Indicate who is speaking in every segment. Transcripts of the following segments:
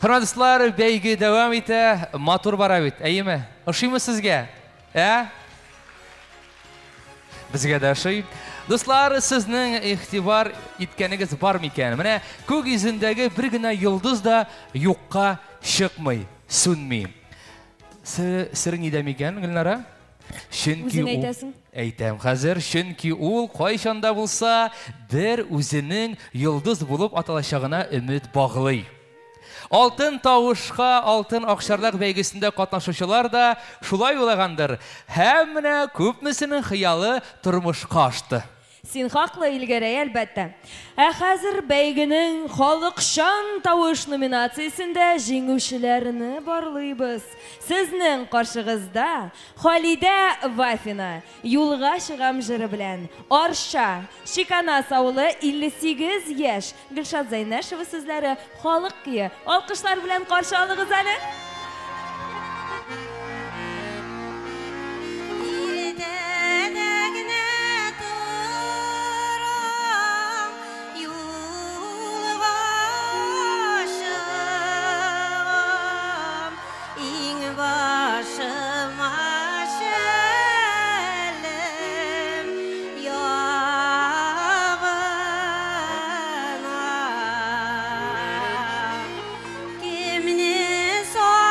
Speaker 1: Hürmetlisler, beygi devam ete, matur bara bit. İyi mi? Hoşuyor mu sizge? Bizge de hoşuyor. Dostlar, sizin ihtibar etkeniz var mı iken? Mene көк yüzündeki bir gina yıldız da yokka çıkmay, sönmey. Sırın idem iken, Gülnara?
Speaker 2: Үзің айтасың?
Speaker 1: Әйтәм хәзер, чөнки ул кайчанда булса бер үзенең йолдыз булып аталачагына өмид баглый. Алтын тавышка, алтын акчарлык бәйгесендә катнашучылар да шулай уйлагандыр. Һәм менә күпмесенең хыялы тормышка ашты.
Speaker 2: Син хаклы, Илгәрәй, әлбәттә. Хәзер бәйгенең халыкчан тавыш номинациясендә җиңүчеләрне барлыйбыз. Сезнең каршыгызда Халидә Вафина юлга чыгам җыры белән Арша, Шиканас авылы 58 яшь Гөлшат Зайнәшева сүзләре халык кые. Алкышлар белән каршы алыгыз әле.
Speaker 3: So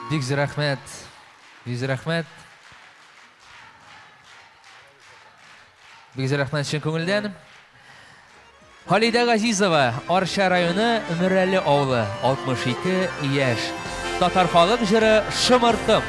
Speaker 1: Бик зур рәхмәт. Бик зур рәхмәт. Бик зур рәхмәт чын күңелдән. Халида Газизова, Арча районы Өмерәле авылы, 62 яшь. Татар халык җыры «Шымыртым».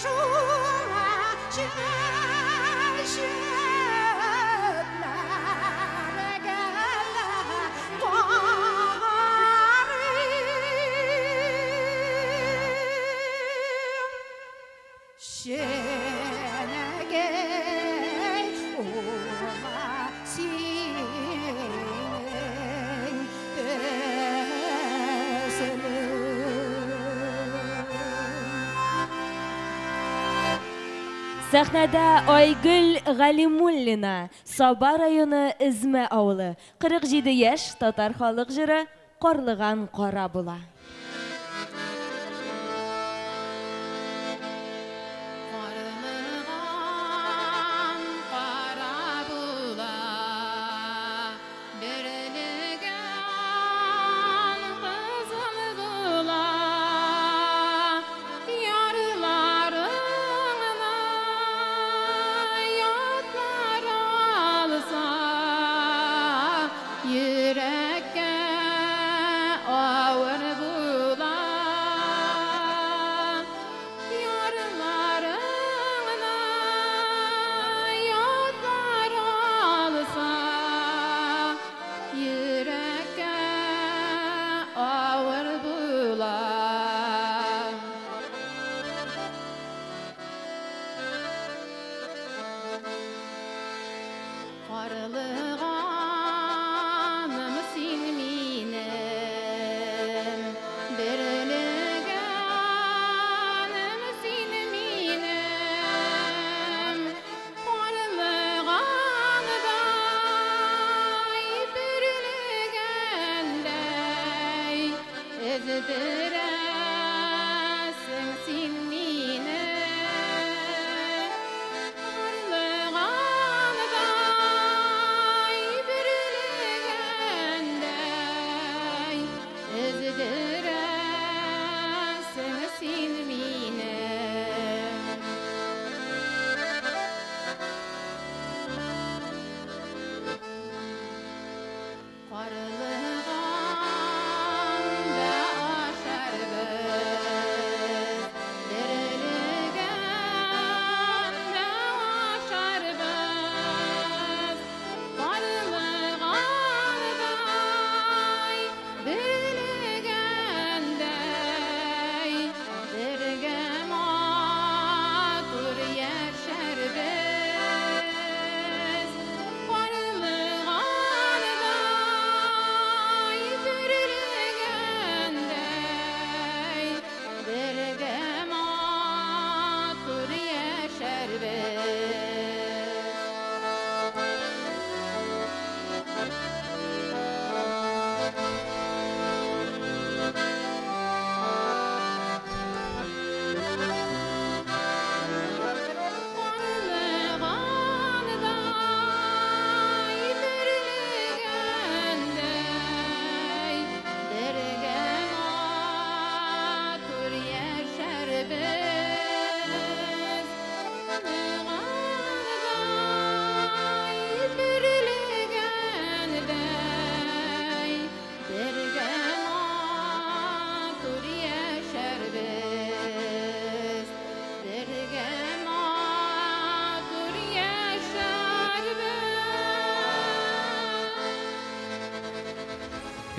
Speaker 3: Show
Speaker 2: Сәхнәдә Айгөл Галимуллина, Саба районы Измә авылы, 47 яшь, татар халык җыры «Карлыган кара була».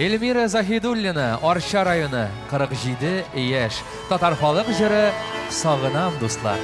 Speaker 1: Эльмира Захидуллина, Арча районы, 47 яшь, татар халык җыры «Сагынам, дуслар».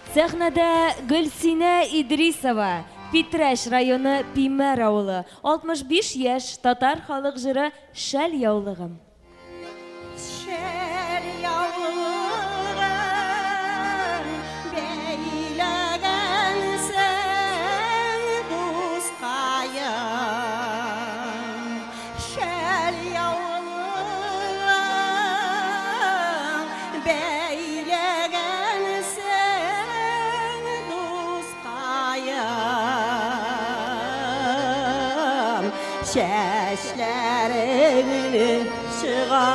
Speaker 2: Сәхнәдә Гөлсинә Идрисова, Питрәш районы Пимәр авылы, 65 яшь, татар халык җыры «Шәл яулыгым».
Speaker 3: Шәл яулыгым, бәйләгәнсең дускаем. Шәл яулыгым, бәйләгәнсең дускаем. Чәчләреңне çıgarıp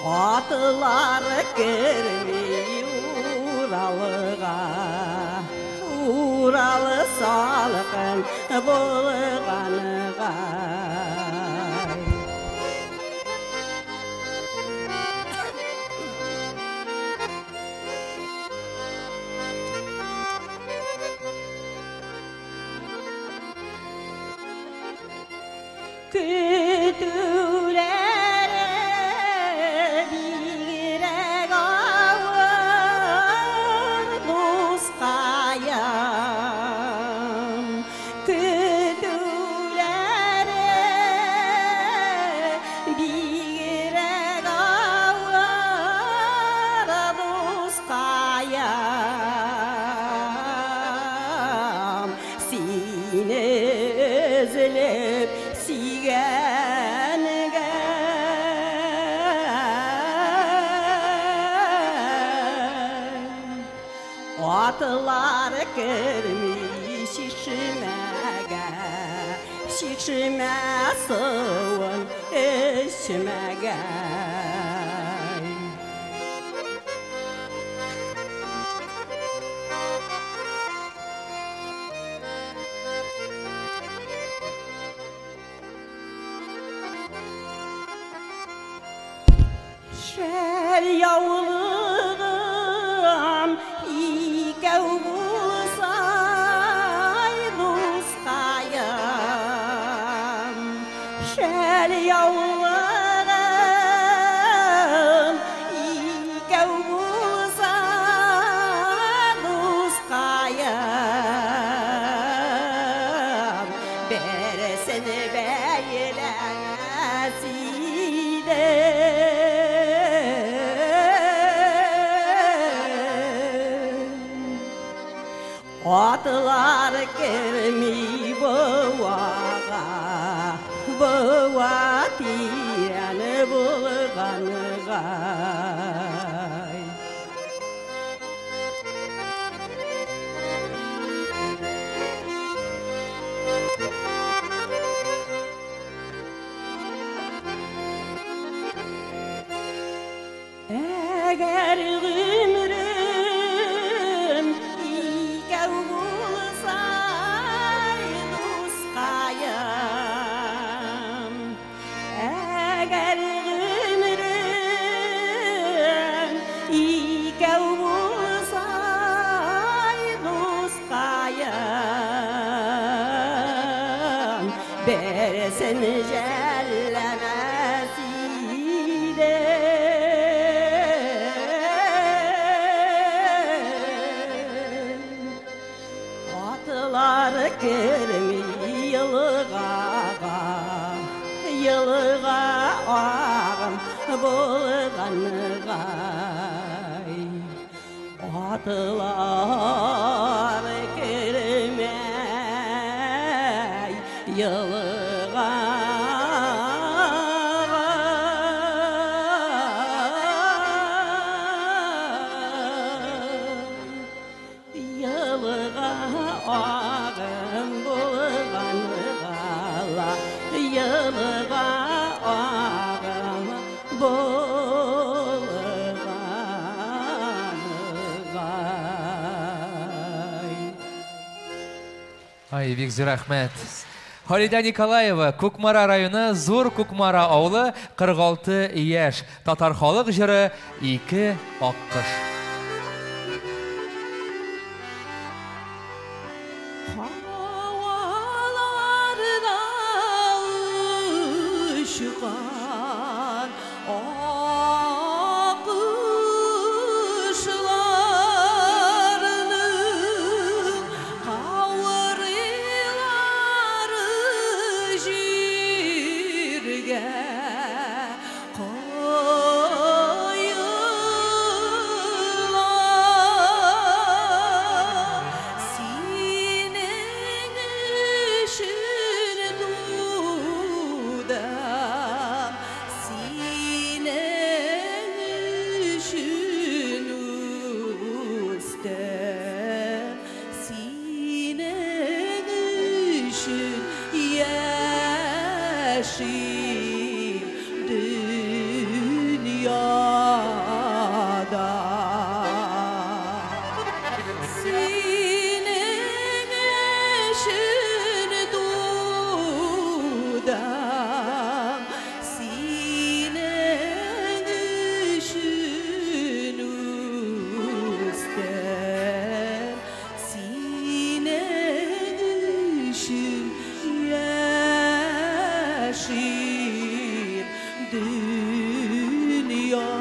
Speaker 3: atlar girmiyor Uralığa, Uralı salgın bulğanığa. Kütülere direk ağır doskayım. Kütülere direk ağır doskayım. Sine özlep sigenige atlar girmiş işimege, şişime sıvın işimege. Şəl yavrulığım, ikəv bulsay doskayım. Şəl yavrulığım, ikəv bulsay doskayım. Beresen seni beylemesiydi. Atlar girmi boğağa, boğa tireni bulganığa. Eğer ömrüm ikav bulsay doskayım, eğer ömrüm ikav bulsay doskayım, bersin jellemesiydi. Girmi yılgağa, yılgağa ağam bulganığa. Atlar girmey yılgağa. Yılgağa ağam bulganığa, yılgağa ağam bulganığa.
Speaker 1: Ай, бик зур рәхмәт. Халида Николаева, Кукмара районы, Зур Кукмара авылы, 46 яшь. Татар халык җыры, 2 аккыш.
Speaker 3: Havalarda ışıkan akışlarının kavriları jirge koyular. Sinin ışını dudam, sinin ışını ustem, sinin ışın yaşayım dünyada. Sinin ışını dudam, sinin ışını ustem, sinin ışın yaşayım dünyada.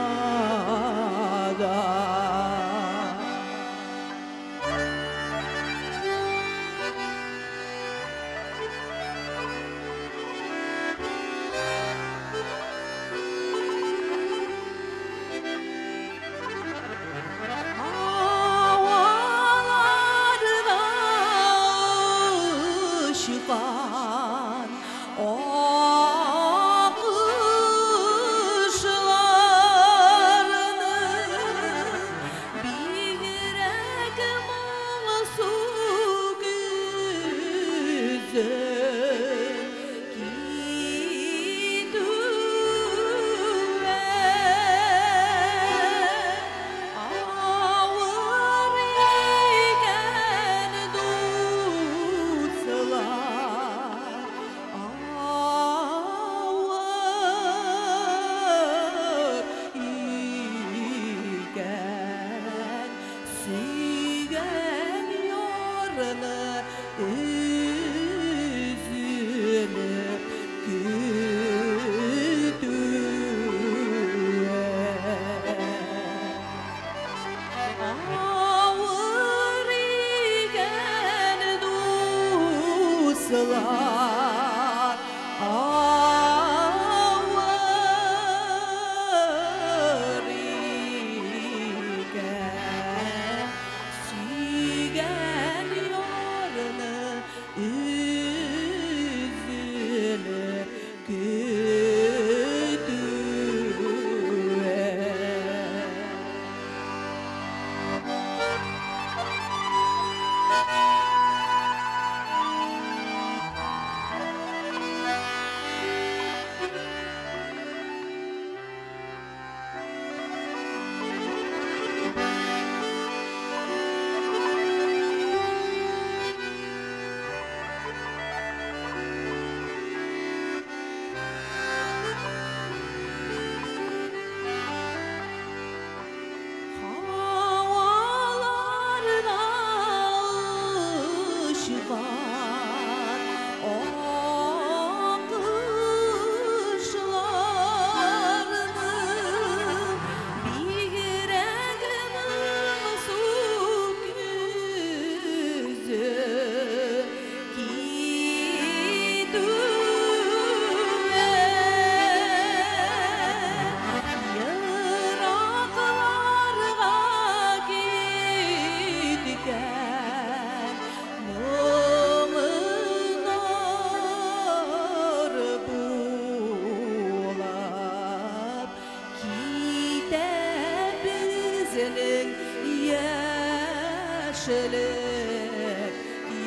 Speaker 3: яшілік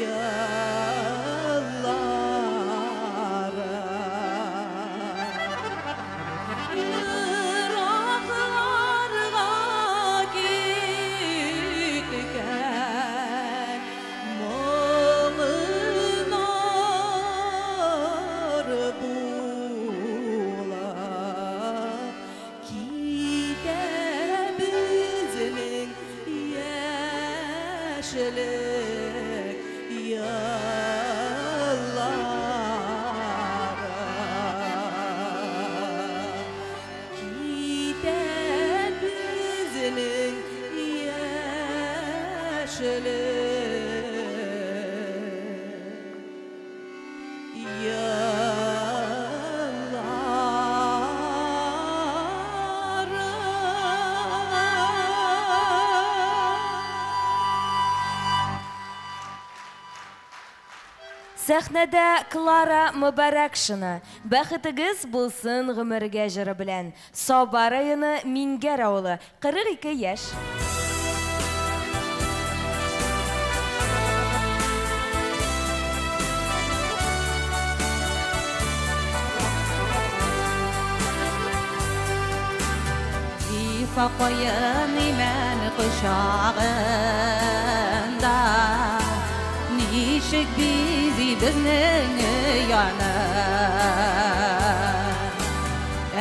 Speaker 3: yıllara Iraklarga gitken Moğollar bula Kide bizning yaşılık yıllara Kide bizning yaşılık
Speaker 2: Сәхнәдә Клара Мөбәрәкшина. Бәхетегез булсын гомергә җыры белән. Саба районы Мингәр авылы, 42 яшь.
Speaker 3: Зифа кайын имен кочагында Нишек бизи безнең яна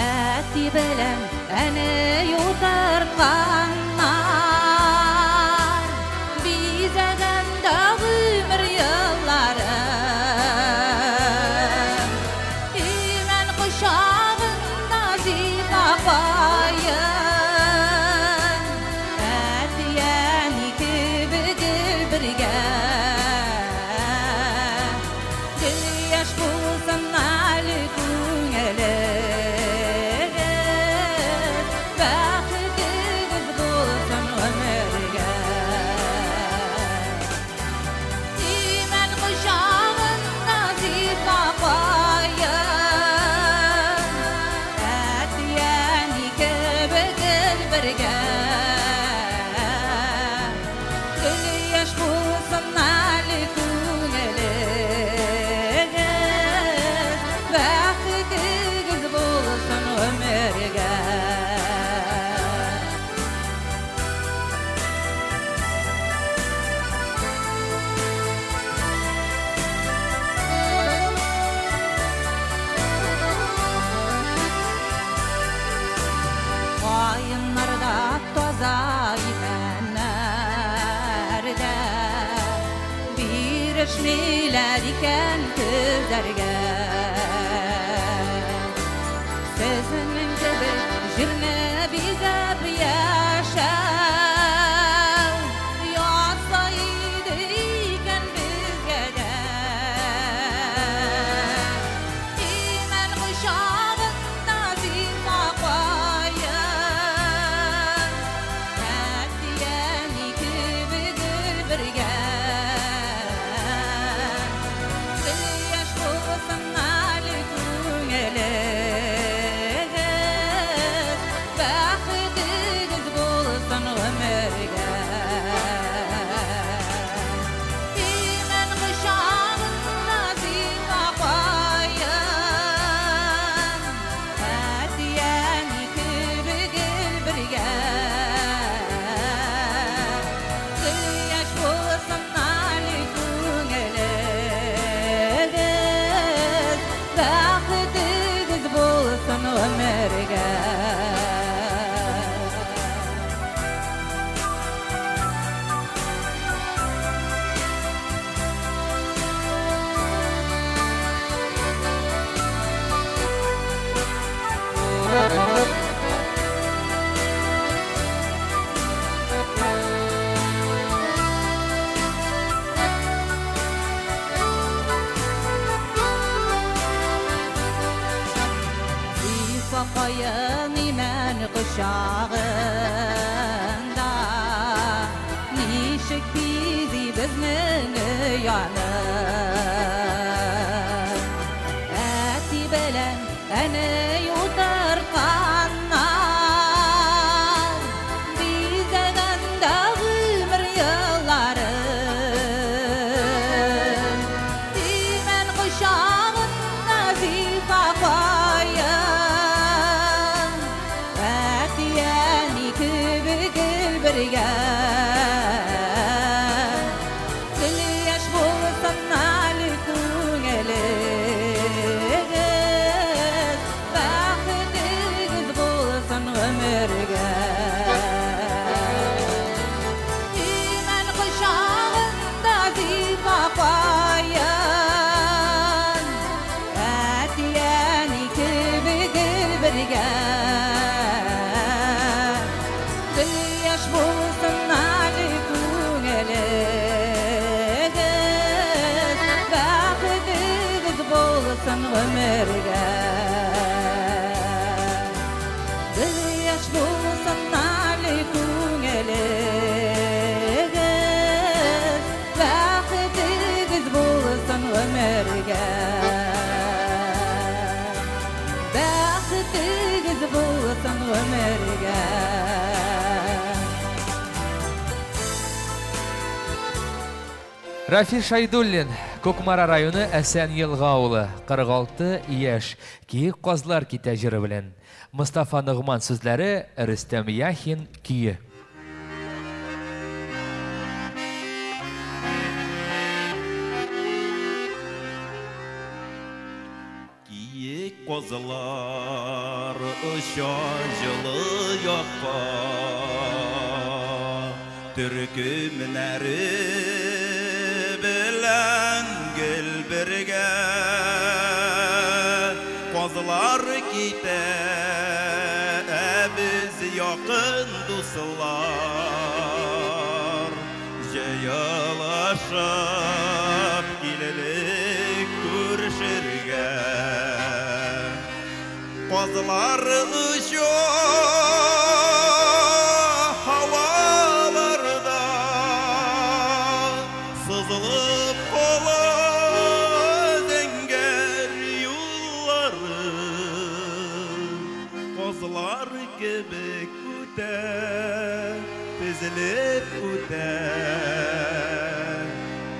Speaker 3: Әти белән әне ютарганнар Бизәгәндә гомер еллары Имен кочагында зифа кайын Әти әни кебегел бергә Neler iken kızlarga Sözünün gibi jirne bizep yaşav Yatsaydı iken bizge de İmen kuşağında zilma koyun Katiyen iki bügül birge Kayın imen kuşağında Nişik bizi bizning yana Әти белән әне ютарганнар Бизәгәндә гомер еллары bulsun ömürge Bir yaş bulsun nali küngeligiz Vakitigiz bulsun ömürge Vakitigiz bulsun ömürge
Speaker 1: Рафи Шайдуллин, Көкмара районы Әсән Елга авылы, 46 яшь, киек казлар китә җыры белән. Мустафа Нугман сүзләре, Рөстәм Яхин көе.
Speaker 4: Киек казлар ұша жылы якка Түркі мінәрі білән гел бірге Казлар китә біз якын дусылар Жайылашып килелек күрешергә Казлар ұша havalarda sızılıp kola zenger yolları Kozlar gibi küte tezilip küte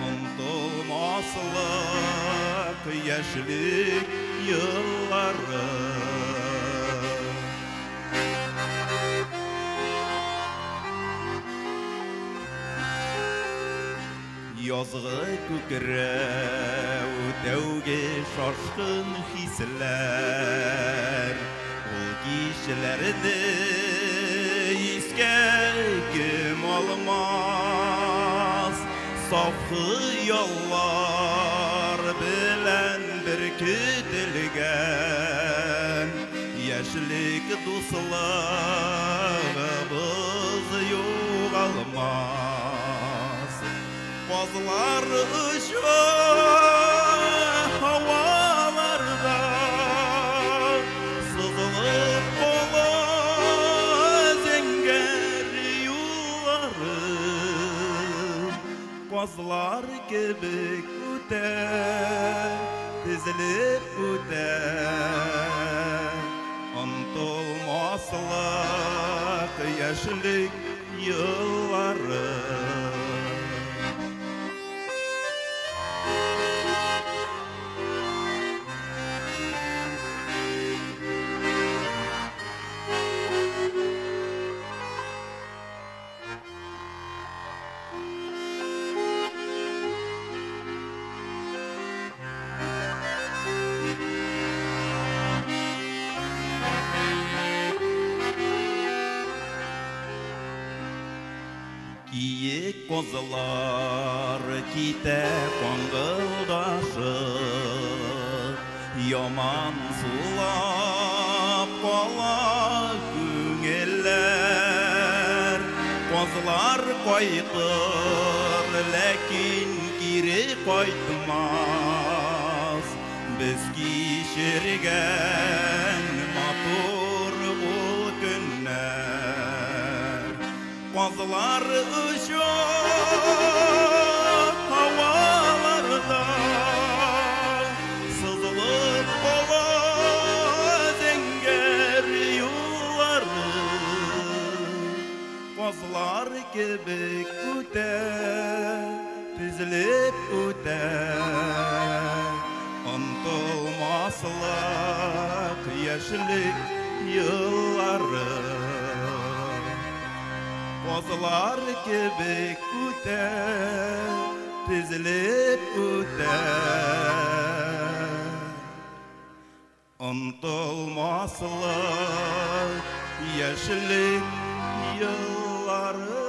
Speaker 4: Unutulmazlık yaşlık yılları Yazgı kökrev dövge şaşkın hisler Ol kişilerini iske kim olmaz Safı yollar bilen bir kütülgen Yaşlık dostlarımız yok almaz Kozlar ışığı havalarda Sızılıp kola zenger yolları Kozlar gibi küte tezilip küte Unutulmazlık yaşlık yılları Kiyik kozlar kite kongıldaşıp Yaman sulap kola güngeller Kozlar koytır lekin kiri koytmaz Biz kişirgen matur ul günler Kozlar ışığı havalarda Sızılıp kola zenger yolları Kozlar gibi küte tizilip küte Unutulmazlık yaşlık yılları Kozlar gibi küte tizilip küte Unutulmazlık yaşlık yılları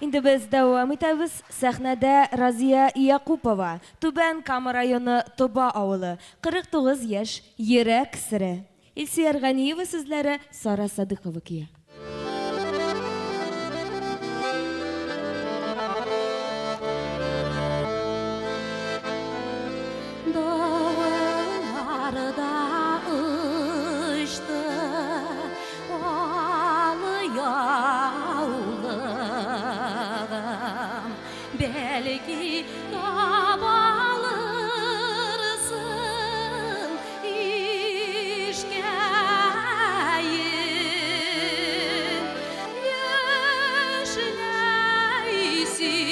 Speaker 2: Инде без дәвам итәбез. Сәхнәдә Разия Якупова, Түбән Кама районы Тоба авылы, 49 яшь, йөрәк сире. Илсөяр Ганиева сүзләре, Сара Садыйкова көе.
Speaker 3: Belki tabalırsın işkeyin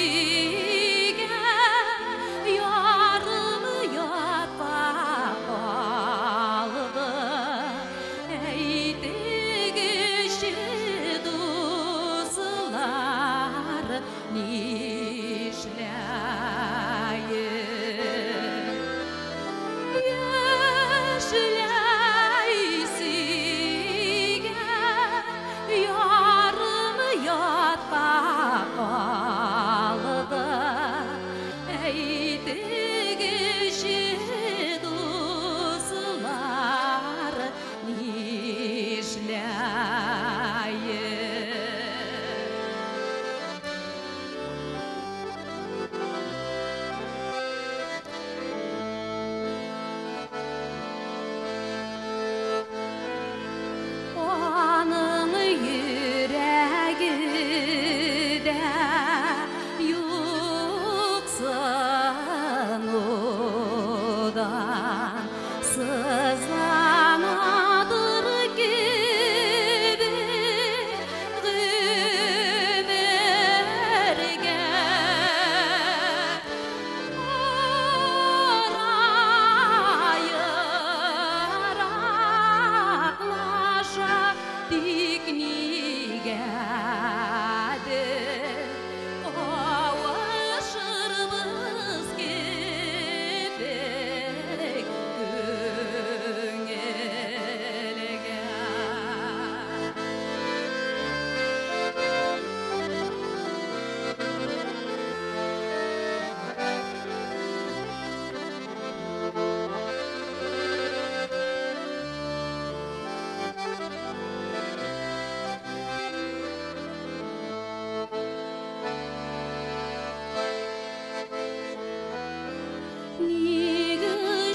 Speaker 3: yaşlaysiga yarımı yatpa kaldı eydigişi duzlar nişleyin yaşlaysiga yarımı yatpa kaldı eydigişi duzlar nişleyin Onun yüreği de yoksun odan sızlanadır gibi gümerge orayı raklaşa diknigedir kavuşurmuz gibi güngelge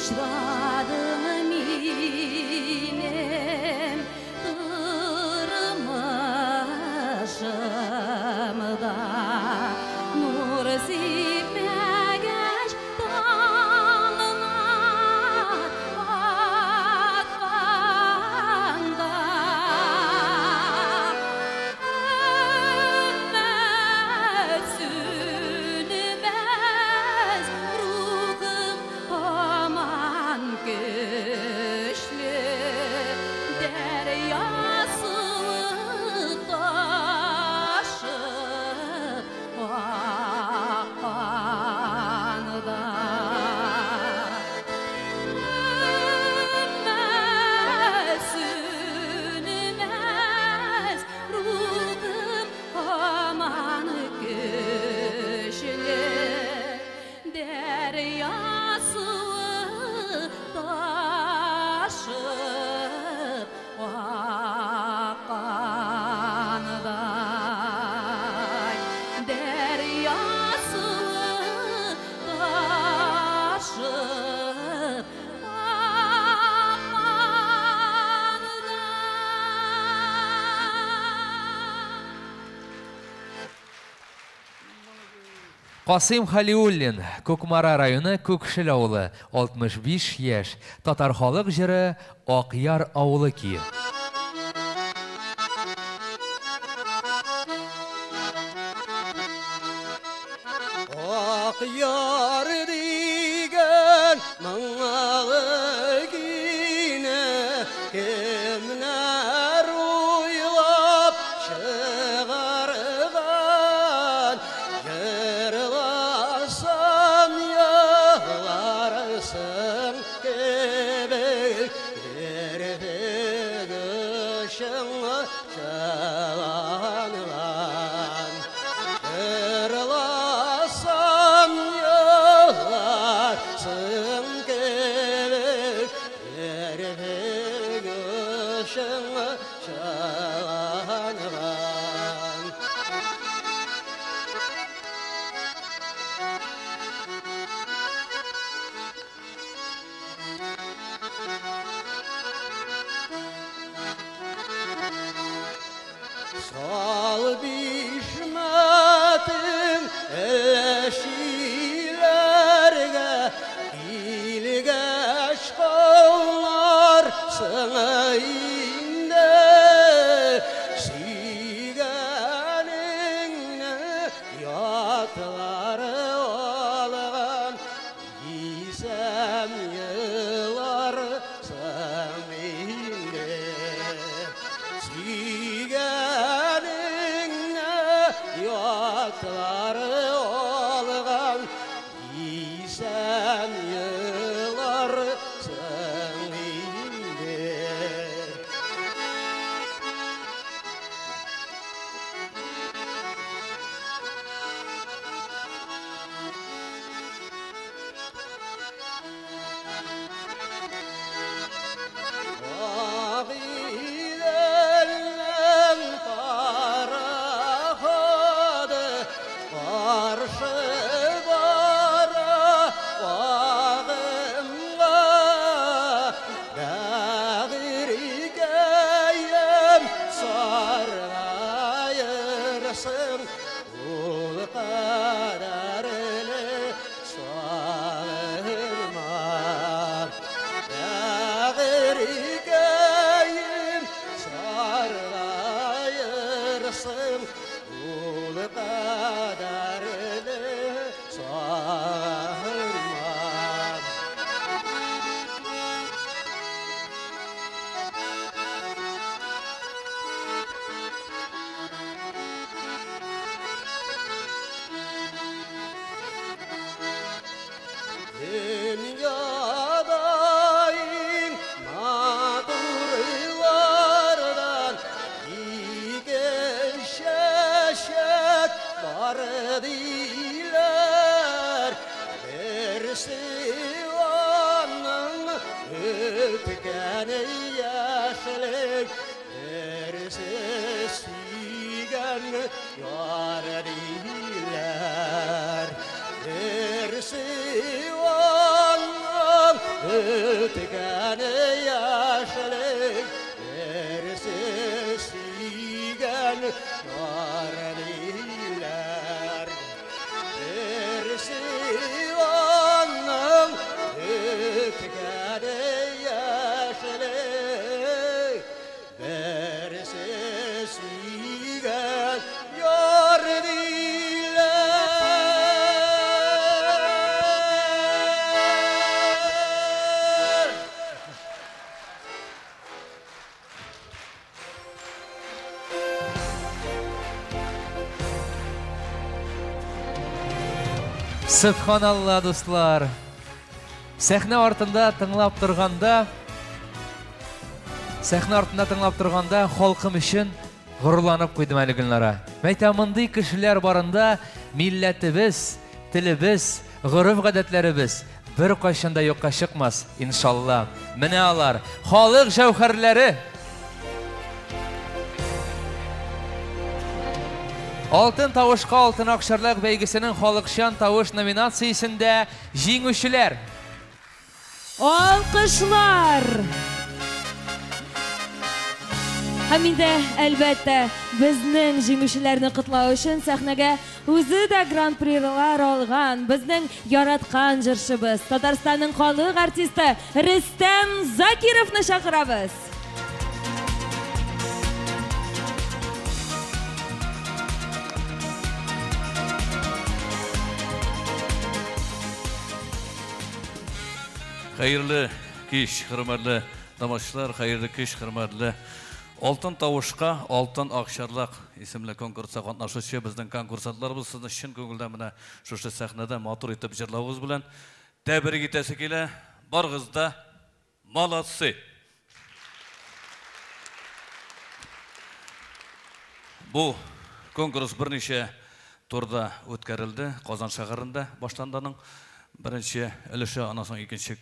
Speaker 3: Nigışladım minem ırmışımda nur sipmegeç damlar akvanda ümmet sünmez ruhum aman güçlü deryası taşıp akanda ümmet sünmez ruhum aman güçlü deryası taşıp akanda deryası taşıp
Speaker 1: Qasım Халиуллин, Көкмара районы Көкшел авылы, 65 яшь, татар халык җыры Акъяр авылы кие.
Speaker 5: Akıyar digen manağı gine kimler uylap çıgargan yırlasan yağlarsın gibi yürüdüşün çalanlan Yırlasan yatlары olğan Giysem yıllar samimde Süygeninne yatlары olğan Giysem yıllar samimde Ağilenin parahadı Karşı bara bağımla Dağırgayım sarayırsın Ul kadarını sağırma Dağırgayım sarayırsın Ul kadarını sağırma Dünyadayım madurlardan İgen şeşet var diler Dersi onun ötkeni yaşlık Dersi sügen yar diler Dersi onun ötkeni yaşlık Dersi sügen yar diler Dersi onun ötkeni yaşlık Dersi sügen yar diler
Speaker 1: Subhanallah dostlar. Сәхнә артында тыңлап торганда халкым өчен горурланып куйдым әле гөлнара. Мәйтә мондый кешеләр барында милләтебез, телебез, гореф гадәтләребез бер кайчанда юкка чыкмас, иншалла. Менә алар халык җәүһәрләре. Алтын тавышка алтын акчарлык бәйгесенең халыкчан тавыш номинациясендә җиңүчеләр.
Speaker 2: Алкышлар! Һәм инде, әлбәттә, безнең җиңүчеләрне котлау өчен сәхнәгә үзе дә гран-прилар алган, безнең яраткан җырчыбыз, Татарстанның халык артисты Рөстәм Закировны чакырабыз.
Speaker 6: Hayırlı kеш, hürmetli тамашачылар, hayırlı kеш, hürmetli Алтын тавышка, алтын акчарлык исемле конкурска катнашучы безнең конкурсантларыбыз сезне чын күңелдән менә шушы сәхнәдә матур итеп җырлавыбыз белән тәбрик итәсе килә. Барыгыз да молодцы. Бу конкурс берничә турда үткәрелде. Казан шәһәрендә баштанданың Birinci өлеше, андан соң икенче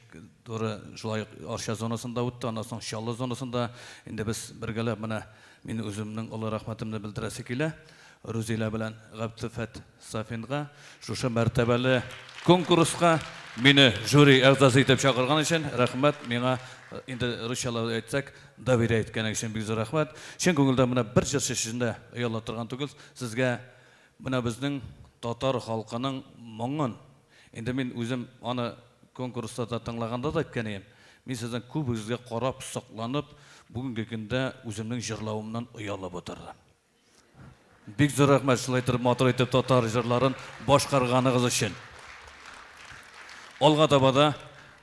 Speaker 6: туры шулай Арча зонасында үтте, андан соң Чаллы зонасында. Инде без бергәләп менә мин үземнең олы рәхмәтемне белдерәсе килә. Рузилә белән Габдифәт Сафинга шушы мәртәбәле конкурска мине жюри әгъзасы итеп чакырган өчен рәхмәт. Миңа инде русчалап әйтсәк, доверие иткән өчен бик зур рәхмәт. Чын күңелдән менә бер җыр шешендә ояла торган түгел. Сезгә менә безнең татар халкының моңын Инде мин үзем аны конкурста тыңлаганда да әйткән идем. Мин сездән күбегезгә карап, сокланып, бүгенге көндә үземнең җырлавымнан оялып утырдым. Бик зур рәхмәт шулай итеп матур итеп татар җырларын башкарганыгыз өчен. Алга таба да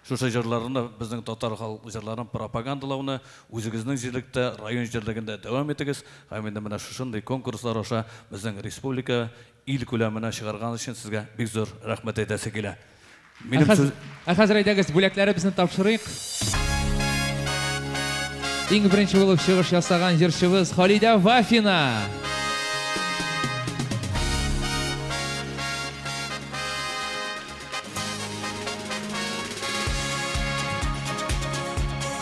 Speaker 6: шушы җырларны безнең татар халык җырларын пропагандалауны үзегезнең җирлектә, район җирлегендә дәвам итегез. Һәм инде менә шушындый конкурслар аша безнең республика ил күләменә чыгарган өчен сезгә бик зур рәхмәт әйтәсе килә.
Speaker 1: Хәзер әйдәгез, бүләкләребезне тапшырыйк. Иң беренче булып чыгыш ясаган җырчыбыз Халидә Вафина.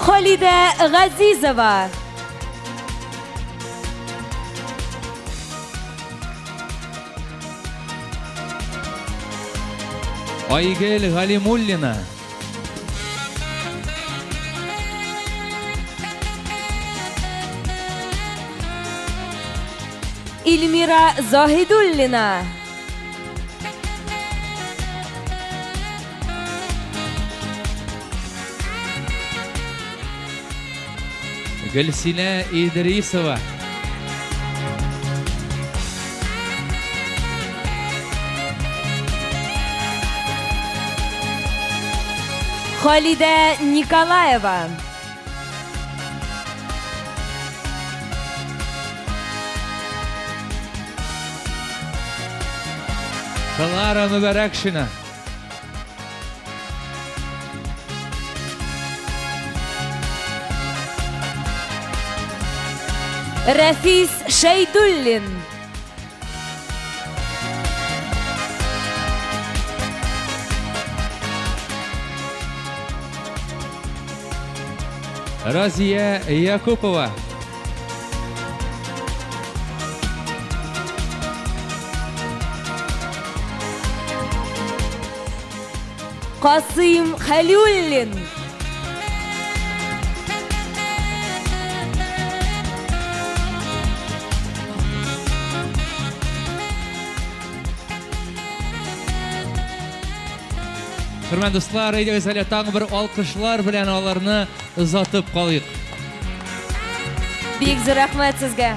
Speaker 2: Халидә Газизова.
Speaker 1: Айгөл Галимуллина.
Speaker 2: Ильмира Захидуллина.
Speaker 1: Гөлсинә Идрисова.
Speaker 2: Халидә Николаева.
Speaker 1: Клара Мубаракшина.
Speaker 2: Рәфис Шәйдуллин.
Speaker 1: Разия Якупова.
Speaker 2: Касыйм Халиуллин.
Speaker 1: Хөрмәтле дуслар, әйдәгез әле тагын бер алкышлар белән аларны озатып калыйк.
Speaker 2: Бик зур рәхмәт сезгә.